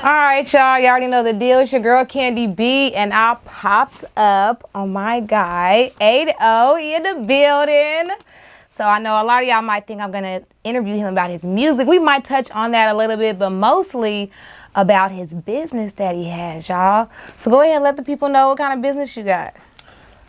All right, y'all. You already know the deal. It's your girl, Candy B, and I popped up on my guy, EIGHTO-O, in the building. So I know a lot of y'all might think I'm going to interview him about his music. We might touch on that a little bit, but mostly about his business that he has, y'all. So go ahead and let the people know what kind of business you got.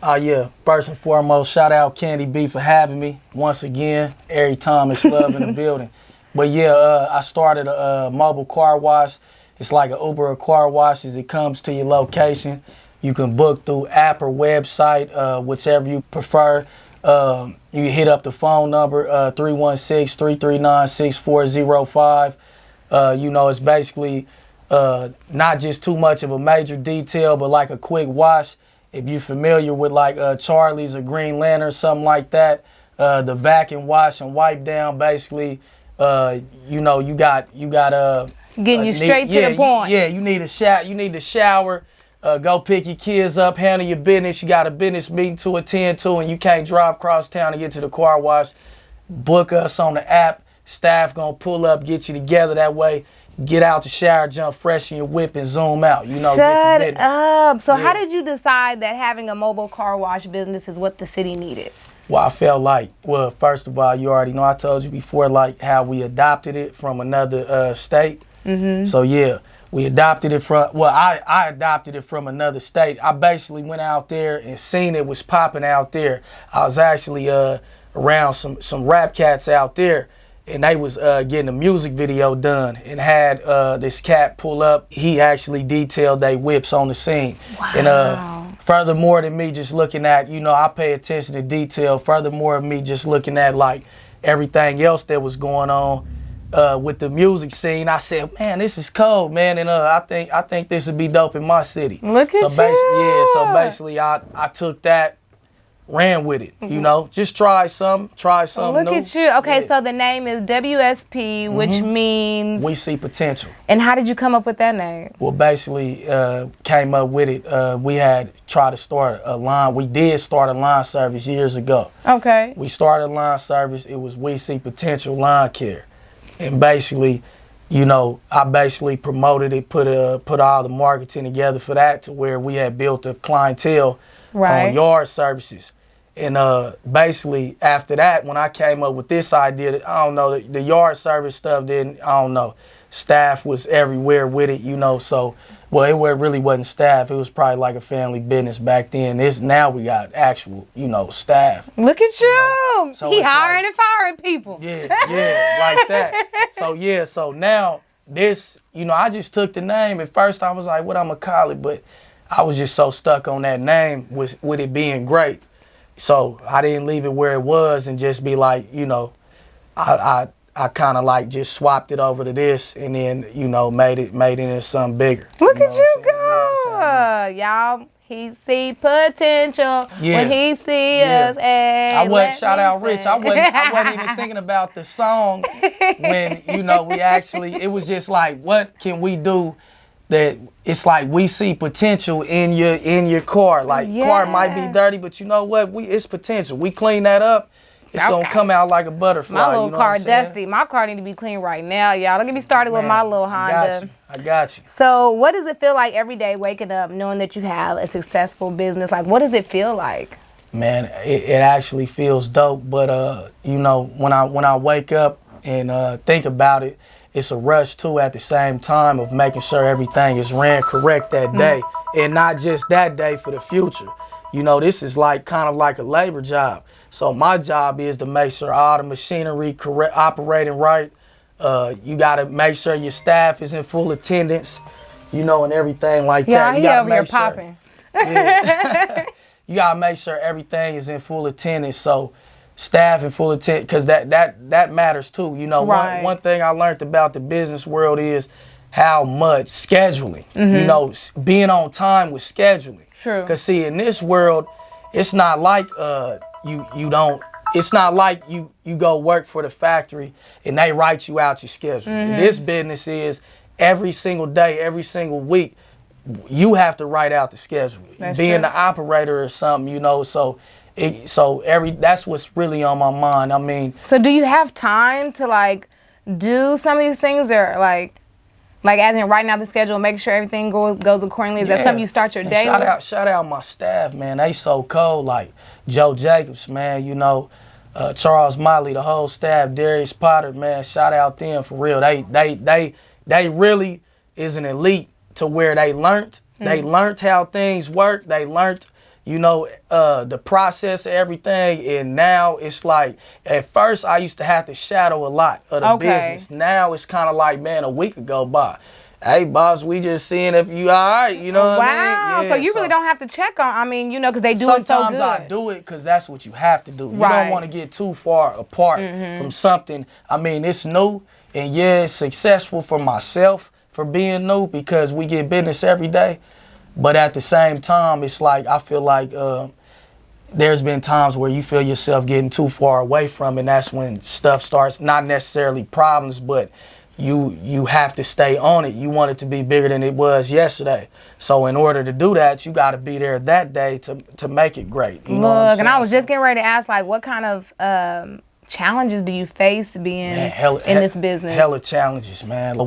Yeah, first and foremost, shout out Candy B for having me once again. Every time it's love in the building. But yeah, I started a mobile car wash. It's like an Uber of car washes. It comes to your location. You can book through app or website, whichever you prefer. You can hit up the phone number, 316-339-6405. You know, it's basically not just too much of a major detail, but like a quick wash. If you're familiar with like Charlie's or Green Lantern, something like that, the vacuum wash and wipe down, basically, you know, you got Getting you straight to the point. You need a shower. You need to shower. Go pick your kids up. Handle your business. You got a business meeting to attend to, and you can't drive across town to get to the car wash. Book us on the app. Staff gonna pull up, get you together. That way, get out the shower, jump fresh in your whip, and zoom out. You know, Shut get to up. So how did you decide that having a mobile car wash business is what the city needed? Well, I felt like, well, first of all, you already know I told you before, like how we adopted it from another state. So yeah, we adopted it from, well, I adopted it from another state. I basically went out there and seen it was popping out there. I was actually around some rap cats out there, and they was getting a music video done, and had this cat pull up. He actually detailed they whips on the scene. Wow. And furthermore than me just looking at, you know, I pay attention to detail. Furthermore of me just looking at like everything else that was going on with the music scene, I said, man, this is cold, man, and I think this would be dope in my city. Look at so you. Yeah, so basically I took that, ran with it, you know, just try something Look new. at you. Okay, so the name is WSP, which means? We see potential. And how did you come up with that name? Well, basically, came up with it. We had tried to start a line. We did start a line service years ago. Okay. We started a line service. It was We See Potential Lawn Care. And basically, you know, I basically promoted it, put all the marketing together for that, to where we had built a clientele on yard services. And basically after that, when I came up with this idea, I don't know, the yard service stuff didn't, I don't know, staff was everywhere with it, you know, so, well, it really wasn't staff. It was probably like a family business back then. Now we got actual, you know, staff. Look at you. know? So he it's hiring like, and firing people. Yeah, like that. So yeah, so now this, you know, I just took the name. At first I was like, what I'm gonna call it? But I was just so stuck on that name with it being great. So I didn't leave it where it was and just be like, you know, I kind of like just swapped it over to this, and then, you know, made it into something bigger. Look at you go. Y'all, he see potential when he see us. Hey, I wasn't, shout out Rich, I wasn't even thinking about the song when, you know, we actually, it was just like, what can we do that it's like we see potential in your car. Like, car might be dirty, but you know what? It's potential. We clean that up, it's gonna come out like a butterfly. My little you know car dusty. My car need to be clean right now, y'all. Don't get me started with my little Honda. I got you. So what does it feel like every day waking up knowing that you have a successful business? Like, what does it feel like? Man, it actually feels dope, but you know, when I wake up and think about it, it's a rush too at the same time of making sure everything is ran correct that day, and not just that day, for the future. You know, this is like kind of like a labor job. So my job is to make sure all the machinery operating right. You got to make sure your staff is in full attendance, you know, and everything like that. Yeah, over here popping. You got to make sure everything is in full attendance. So staff in full attendance, because that matters too. You know, one thing I learned about the business world is how much scheduling, you know, being on time with scheduling. True. Because see, in this world, it's not like it's not like you go work for the factory and they write you out your schedule. This business is every single day, every single week, you have to write out the schedule. Being the operator or something, you know, so that's what's really on my mind. I mean, so do you have time to like do some of these things, or like Like as in writing out the schedule, making sure everything goes accordingly. Is that something you start your And day with? shout out my staff, man. They so cold. Like Joe Jacobs, man. You know, Charles Motley, the whole staff, Darius Potter, man. Shout out them for real. They really is an elite to where they learned. They learned how things work. They learned, you know, the process of everything. And now it's like, at first I used to have to shadow a lot of the business. Now it's kind of like, man, a week go by. Hey, boss, we just seeing if you all right, you know what I mean? Yeah, so you really don't have to check on, I mean, you know, because they do it so good. Sometimes I do it because that's what you have to do. You don't want to get too far apart from something. I mean, it's new, and yeah, it's successful for myself for being new because we get business every day. But at the same time, it's like, I feel like there's been times where you feel yourself getting too far away from it, and that's when stuff starts, not necessarily problems, but you have to stay on it. You want it to be bigger than it was yesterday. So in order to do that, you got to be there that day to make it great. You know what I'm saying? And I was just getting ready to ask, like, what kind of challenges do you face being in this business? Hella challenges, man.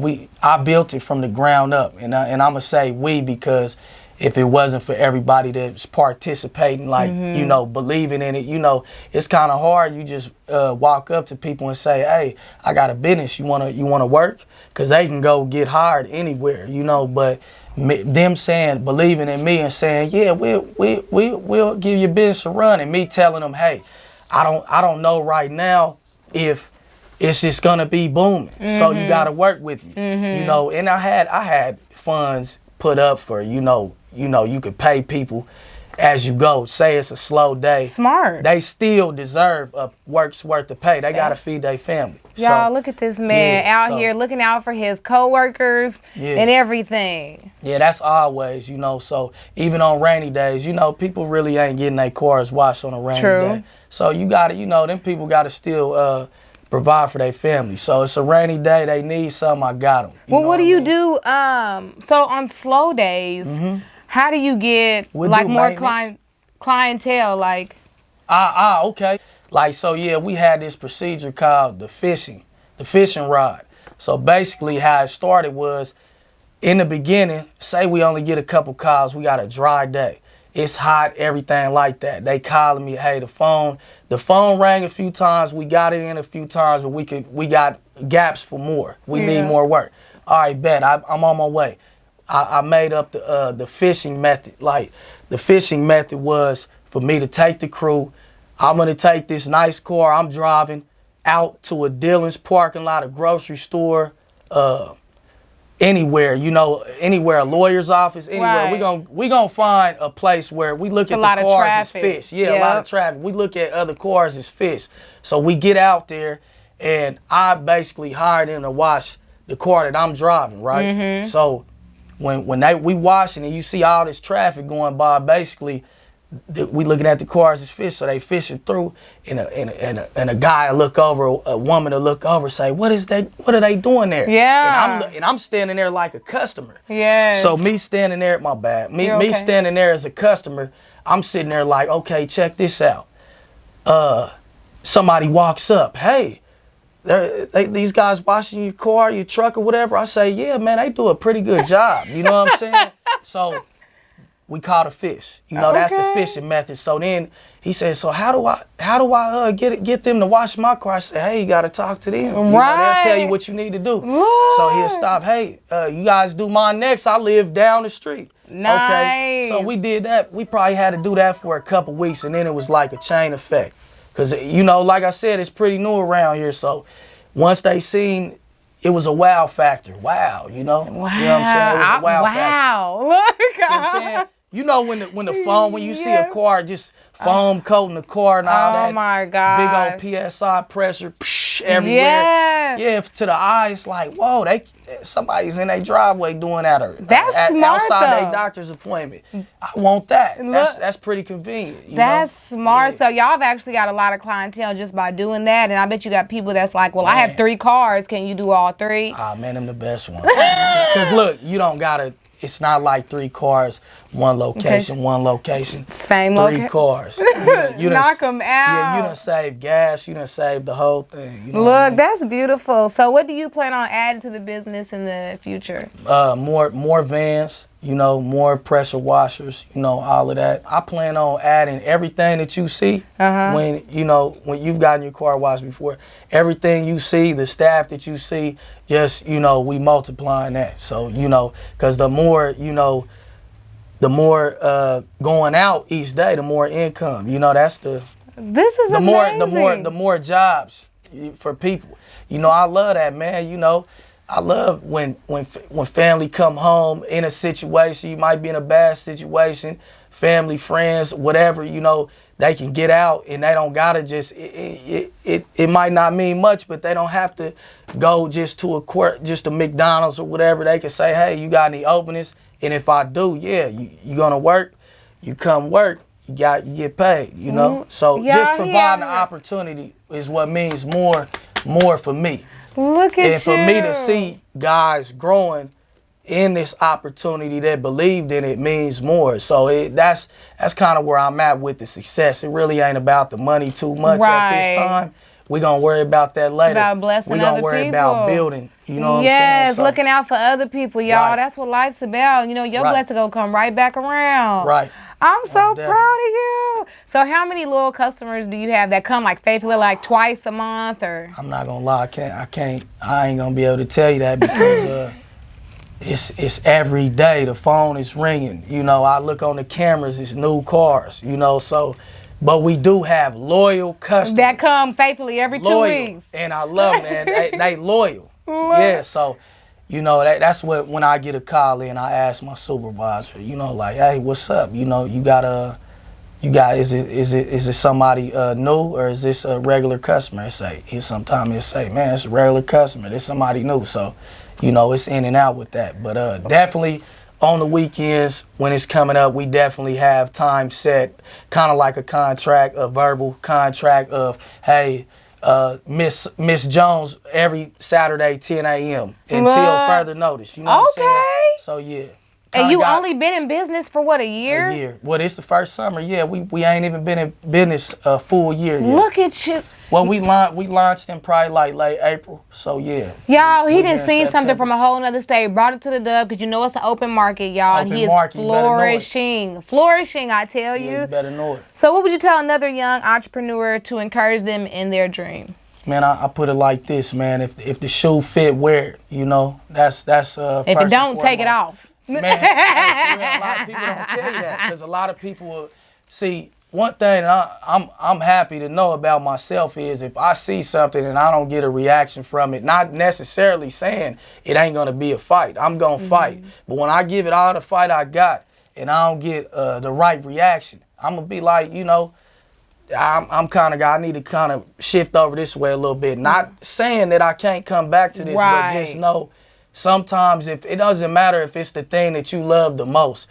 I built it from the ground up, and I'm gonna say we because if it wasn't for everybody that's participating, like, you know, believing in it, you know, it's kind of hard. You just walk up to people and say, hey, I got a business. You wanna work? Because they can go get hired anywhere, you know, but them saying, believing in me and saying, yeah, we'll give your business a run, and me telling them, hey, I don't know right now if it's just gonna be booming. So you gotta work with me, you know. And I had funds put up for, you know, you could pay people as you go. Say it's a slow day. Smart. They still deserve a work's worth of pay. They got to feed their family. Y'all, look at this man out here looking out for his coworkers and everything. Yeah, that's always, you know. So even on rainy days, you know, people really ain't getting their cars washed on a rainy day. So you got to, you know, them people got to still provide for their family. So it's a rainy day. They need something. I got them. Well, what do you do? So on slow days, how do you get like more clientele? Like, okay. Like, so yeah, we had this procedure called the fishing rod. So basically how it started was, in the beginning, say we only get a couple calls, we got a dry day. It's hot, everything like that. They calling me, hey, the phone rang a few times, we got it in a few times, but we got gaps for more. We need more work. All right, bet, I'm on my way. I made up the fishing method. Like, the fishing method was for me to take the crew. I'm gonna take this nice car I'm driving out to a Dillon's parking lot, a grocery store, anywhere, you know, anywhere, a lawyer's office, anywhere. We gonna find a place where we look at the cars as fish. Yeah, a lot of traffic. We look at other cars as fish. So we get out there, and I basically hired them to wash the car that I'm driving, right? So when we washing and you see all this traffic going by, basically we looking at the cars as fish. So they fishing through, and a guy will look over, a woman will look over, say, what are they doing there? And I'm standing there like a customer. So me standing there, my bad. Me standing there as a customer, I'm sitting there like, okay, check this out. Somebody walks up, hey, these guys washing your car, your truck, or whatever. I say, yeah, man, they do a pretty good job. You know what I'm saying? So we caught a fish. You know, that's the fishing method. So then he said, so how do I get them to wash my car? I said, hey, you got to talk to them. You know, they'll tell you what you need to do. So he'll stop. Hey, you guys do mine next. I live down the street. Okay. So we did that. We probably had to do that for a couple weeks, and then it was like a chain effect. Because, you know, like I said, it's pretty new around here. So once they seen, it was a wow factor. Wow, you know? Wow. You know what I'm saying? It was a wow factor. Look. See what I'm saying? You know when the foam, when you see a car just foam coating the car and all that. Oh my God. Big old PSI pressure everywhere. Yeah, to the eye, it's like, whoa, somebody's in their driveway doing that. That's smart, outside their doctor's appointment. I want that. That's pretty convenient. That's smart. So y'all have actually got a lot of clientele just by doing that. And I bet you got people that's like, well, I have 3 cars. Can you do all 3? Ah, man, them the best ones. Because look, you don't gotta. It's not like 3 cars one location, one location. Same 3 location. cars. You Knock them out. Yeah, you done saved gas. You done saved the whole thing. You know what I Look, mean? that's beautiful. So what do you plan on adding to the business in the future? More vans, you know, more pressure washers, you know, all of that. I plan on adding everything that you see when, you know, when you've gotten your car washed before. Everything you see, the staff that you see, just, you know, we multiplying that. So, you know, because the more, you know, the more going out each day, the more income. You know, that's This is amazing. the more jobs for people. You know, I love that, man. You know, I love when family come home in a situation. You might be in a bad situation, family, friends, whatever. You know, they can get out and they don't gotta just. It might not mean much, but they don't have to go just to a McDonald's or whatever. They can say, hey, you got any openings? And if I do, yeah, you gonna work. You come work. You get paid, you know? So just providing the opportunity is what means more for me. Look at you. And for me to see guys growing in this opportunity that believed in it means more. So that's kind of where I'm at with the success. It really ain't about the money too much at this time. We're going to worry about that later. It's about blessing other people. We're going to worry about building. You know what I'm saying? Yes, looking out for other people, y'all. That's what life's about. You know, your blessing going to come right back around. Right. I'm so proud of you. So how many loyal customers do you have that come like faithfully like twice a month or? I'm not going to lie. I ain't going to be able to tell you that because it's every day. The phone is ringing. You know, I look on the cameras, it's new cars, you know, so. But we do have loyal customers. That come faithfully every 2 weeks. And I love, man, they loyal. Yeah, so, you know, that's what, when I get a call in, I ask my supervisor, you know, like, hey, what's up? You know, is it somebody new or is this a regular customer? Sometimes it say, man, it's a regular customer. It's somebody new. So, you know, it's in and out with that. But definitely, on the weekends, when it's coming up, we definitely have time set, kind of like a contract, a verbal contract of, hey, Miss Jones every Saturday, 10 a.m. until further notice. You know what I'm saying? So, yeah. And you only been in business for what, a year? A year. Well, it's the first summer. Yeah, we ain't even been in business a full year yet. Look at you. Well, we launched in probably like late April, so yeah. Y'all, he done seen something from a whole nother state, brought it to the dub, because you know it's an open market, y'all. And he is flourishing. Flourishing, I tell you. Yeah, you better know it. So what would you tell another young entrepreneur to encourage them in their dream? Man, I put it like this, man. If the shoe fit, wear it, you know. That's if it don't, take it off. Man, a lot of people don't tell you that, because a lot of people will see. One thing I'm happy to know about myself is if I see something and I don't get a reaction from it, not necessarily saying it ain't gonna be a fight. I'm gonna fight. But when I give it all the fight I got and I don't get the right reaction, I'm gonna be like, you know, I'm kind of guy. I need to kind of shift over this way a little bit. Not saying that I can't come back to this, but just know sometimes if it doesn't matter if it's the thing that you love the most.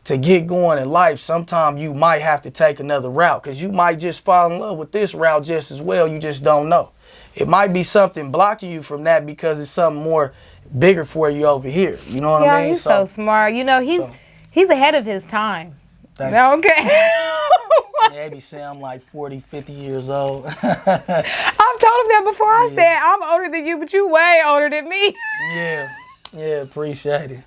To get going in life, sometimes you might have to take another route because you might just fall in love with this route just as well. You just don't know. It might be something blocking you from that because it's something more bigger for you over here. You know what I mean? Yeah, he's so smart. You know, he's ahead of his time. Okay. Yeah, they be saying I'm like 40, 50 years old. I've told him that before. I said, I'm older than you, but you way older than me. Yeah, appreciate it.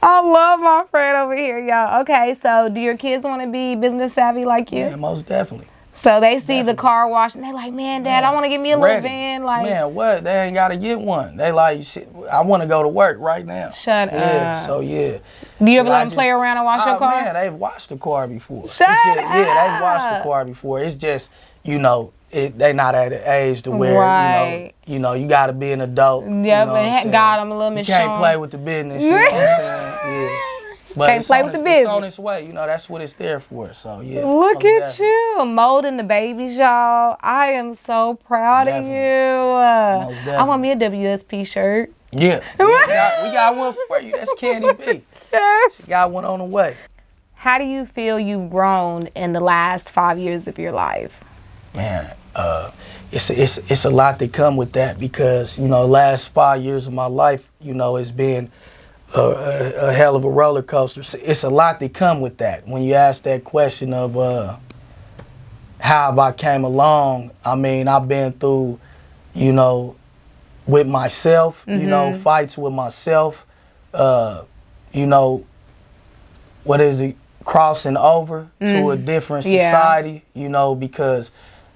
I love my friend over here, y'all. Okay, so do your kids want to be business savvy like you? Yeah, most definitely. So they see the car wash and they like, man, Dad, I want to get me a little van. Like, man, what? They ain't got to get one. They like, shit, I want to go to work right now. Shut up. So, yeah. Do you ever let them play around and wash your car? Man, they've washed the car before. Shut up. Yeah, they've washed the car before. It's just, you know, they not at an age to where, you know, you got to be an adult. Yep, you know and God, I'm a little You can't play with the business, you know what I'm saying? Yeah. But can't play with the business. It's on its way, you know, that's what it's there for, so yeah. Look at you, molding the babies, y'all. I am so proud of you. I want me a WSP shirt. Yeah, we got one for you. That's kandyb. Yes. Got one on the way. How do you feel you've grown in the last 5 years of your life? Man, it's a lot that come with that because, you know, last 5 years of my life, you know, it's been a hell of a roller coaster. It's a lot that come with that. When you ask that question of how have I came along, I mean, I've been through, you know, with myself, you know, fights with myself, you know, what is it, crossing over to a different society, you know, because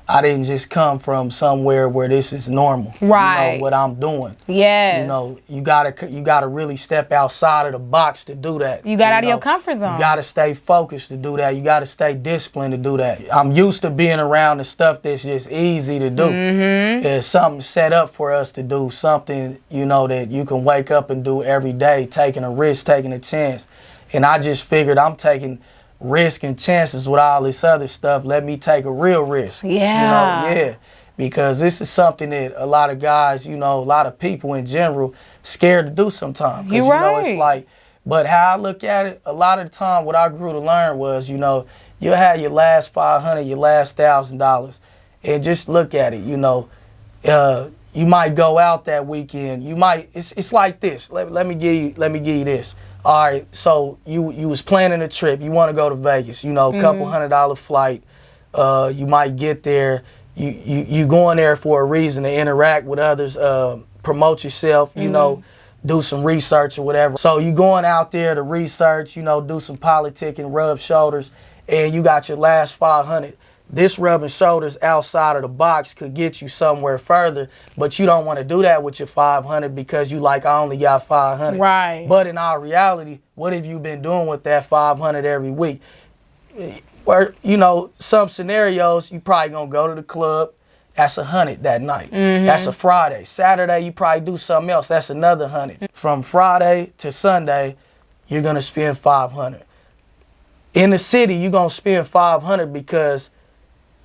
I didn't just come from somewhere where this is normal. Right. You know what I'm doing. Yes. You know, you gotta really step outside of the box to do that. You got out of your comfort zone. You gotta stay focused to do that. You gotta stay disciplined to do that. I'm used to being around the stuff that's just easy to do. It's something set up for us to do, something, you know, that you can wake up and do every day, taking a risk, taking a chance. And I just figured I'm taking risk and chances with all this other stuff. Let me take a real risk. Yeah. You know, yeah. Because this is something that a lot of guys, you know, a lot of people in general scared to do sometimes. You're right. You know, it's like, but how I look at it, a lot of the time what I grew to learn was, you know, you'll have your last $500, your last $1,000, and just look at it, you know. You might go out that weekend. You might, it's like this. Let me give you this. All right, so you was planning a trip. You want to go to Vegas, you know, couple $100 flight. You might get there. You going there for a reason to interact with others, promote yourself, you know, do some research or whatever. So you going out there to research, you know, do some politicking, rub shoulders, and you got your last 500. This rubbing shoulders outside of the box could get you somewhere further, but you don't want to do that with your 500 because you like, I only got 500. Right. But in our reality, what have you been doing with that 500 every week? Where, you know, some scenarios, you probably going to go to the club. That's 100 that night. That's a Friday. Saturday, you probably do something else. That's another 100. From Friday to Sunday, you're going to spend 500. In the city, you're going to spend 500 because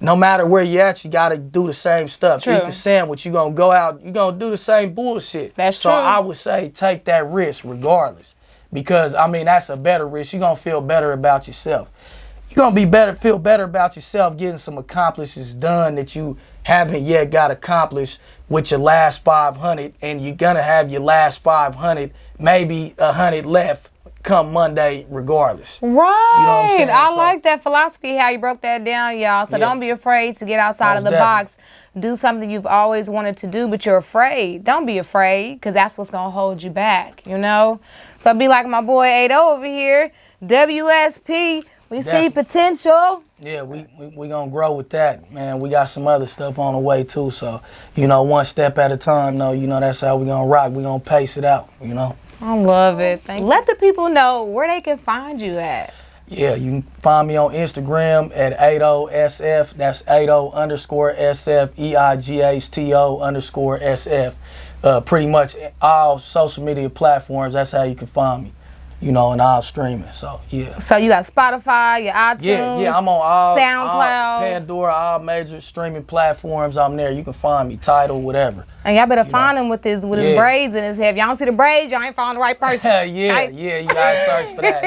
no matter where you're at, you got to do the same stuff. True. Eat the sandwich. You're going to go out. You're going to do the same bullshit. That's so true. I would say take that risk regardless. Because, I mean, that's a better risk. You're going to feel better about yourself. You're going to feel better about yourself getting some accomplishments done that you haven't yet got accomplished with your last 500. And you're going to have your last 500, maybe 100 left come Monday regardless. Right. You know what I'm saying? I like that philosophy, how you broke that down, y'all. So don't be afraid to get outside of the box. Do something you've always wanted to do, but you're afraid. Don't be afraid, because that's what's going to hold you back, you know? So be like my boy EIGHTO-O over here, WSP. We see potential. Yeah, we going to grow with that, man. We got some other stuff on the way, too. So, you know, one step at a time, though. You know, that's how we going to rock. We going to pace it out, you know? I love it. Thank you. Let the people know where they can find you at. Yeah, you can find me on Instagram at EIGHTO-SF. That's EIGHTO_SF, EIGHTO_SF. Pretty much all social media platforms, that's how you can find me. You know, and all streaming. So, yeah. So you got Spotify, your iTunes, yeah, I'm on all SoundCloud, Pandora, all major streaming platforms. I'm there. You can find me, Tidal, whatever. And y'all better find him with his braids in his head. If y'all don't see the braids, y'all ain't found the right person. yeah, you gotta search for that.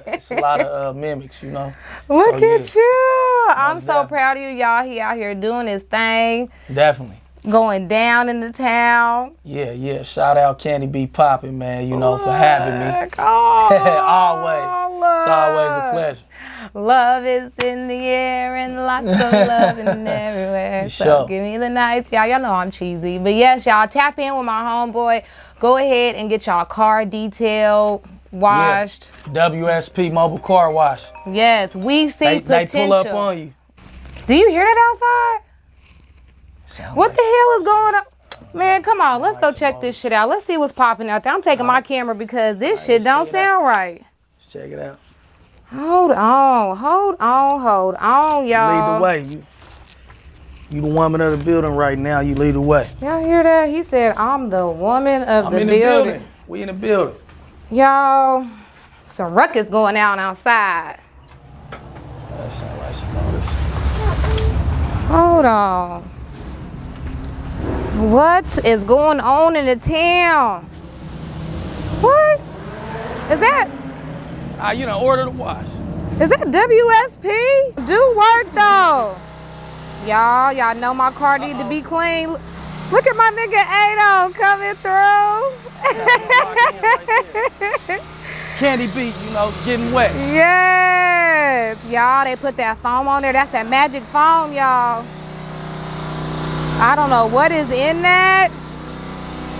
It's a lot of mimics, you know. Look at you. I'm so proud of you, y'all. He out here doing his thing. Definitely. Going down in the town. Yeah. Shout out kandyb Poppin, man, you know, for having me. Always. It's always a pleasure. Love is in the air and lots of love in everywhere. So give me the nights. Y'all know I'm cheesy. But yes, y'all, tap in with my homeboy. Go ahead and get y'all car detailed, washed. Yeah. WSP mobile car wash. Yes, we see potential. They pull up on you. Do you hear that outside? What the hell is going on? Man, come on. Let's go check this shit out. Let's see what's popping out there. I'm taking my camera because this shit don't sound right. Let's check it out. Hold on, y'all. Lead the way. You the woman of the building right now. You lead the way. Y'all hear that? He said, I'm the woman of the building. We in the building. Y'all, some ruckus going on outside. That sound like some motors. Hold on. What is going on in the town? What? Is that? You know, order the wash. Is that WSP? Do work though. Y'all know my car need to be clean. Look at my nigga EIGHTO coming through. Candy beat, you know, getting wet. Yes, y'all, they put that foam on there. That's that magic foam, y'all. I don't know what is in that,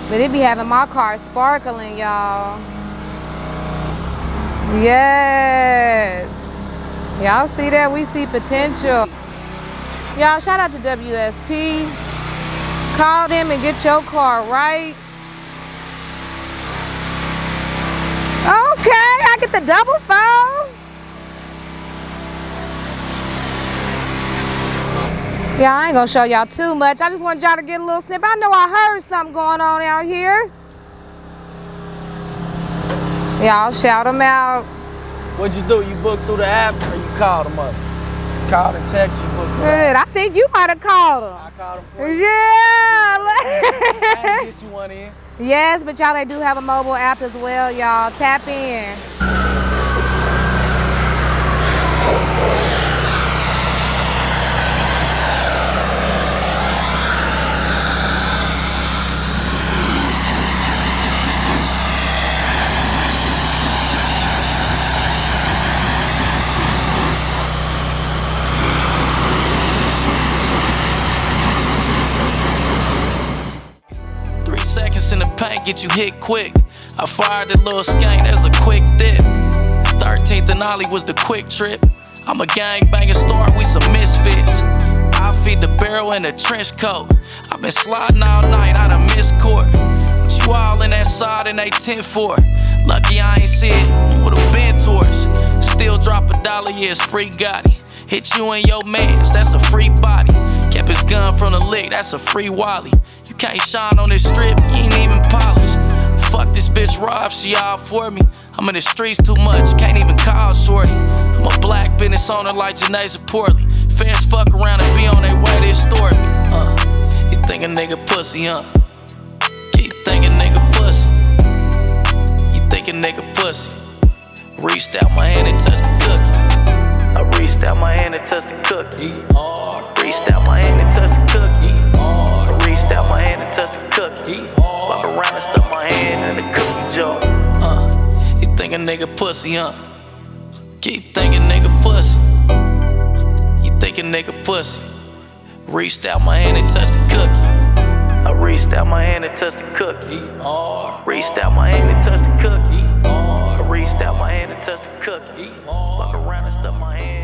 but it be having my car sparkling, y'all. Yes. Y'all see that? We see potential. Y'all, shout out to WSP. Call them and get your car right. Okay, I get the double phone. Yeah, I ain't gonna show y'all too much. I just want y'all to get a little snippet. I know I heard something going on out here. Y'all shout them out. What'd you do? You booked through the app or you called them up? Called and texted you, booked through the Good. app. I think you might have called them. I called them for you. Yeah. I can get you one in. Yes, but y'all, they do have a mobile app as well, y'all. Tap in. 3 seconds in the paint, get you hit quick. I fired a little skank, there's a quick dip. 13th and Ollie was the quick trip. I'm a gangbanging star, we some misfits. I feed the barrel in a trench coat. I've been sliding all night, I done missed court. But you all in that side and they 10-4. Lucky I ain't see it, would've been towards. Still drop $1, yeah, it's free Gotti. Hit you and your mans, that's a free body. Kept his gun from the lick, that's a free Wally. You can't shine on this strip, you ain't even polished. Fuck this bitch Rob, she all for me. I'm in the streets too much, can't even call shorty. I'm a black business owner like Janae's Portly. Fans fuck around and be on their way to extort me. You think a nigga pussy, huh? Keep thinking nigga pussy. You think a nigga pussy. Reached out my hand and touched the cookie. I reached out my hand and touched the cookie. Reached out my hand and touched the cookie. I reached out my hand and touched the cookie. Walk around and stuff my hand in the cookie jar. You think a nigga pussy, huh? Keep thinking nigga pussy. You think a nigga pussy. Reached out my hand and touched the cookie. I reached out my hand and touched the cookie. Reached out my hand and touched the cookie. I reached out my hand and touched the cookie. Walk around and stuff my hand.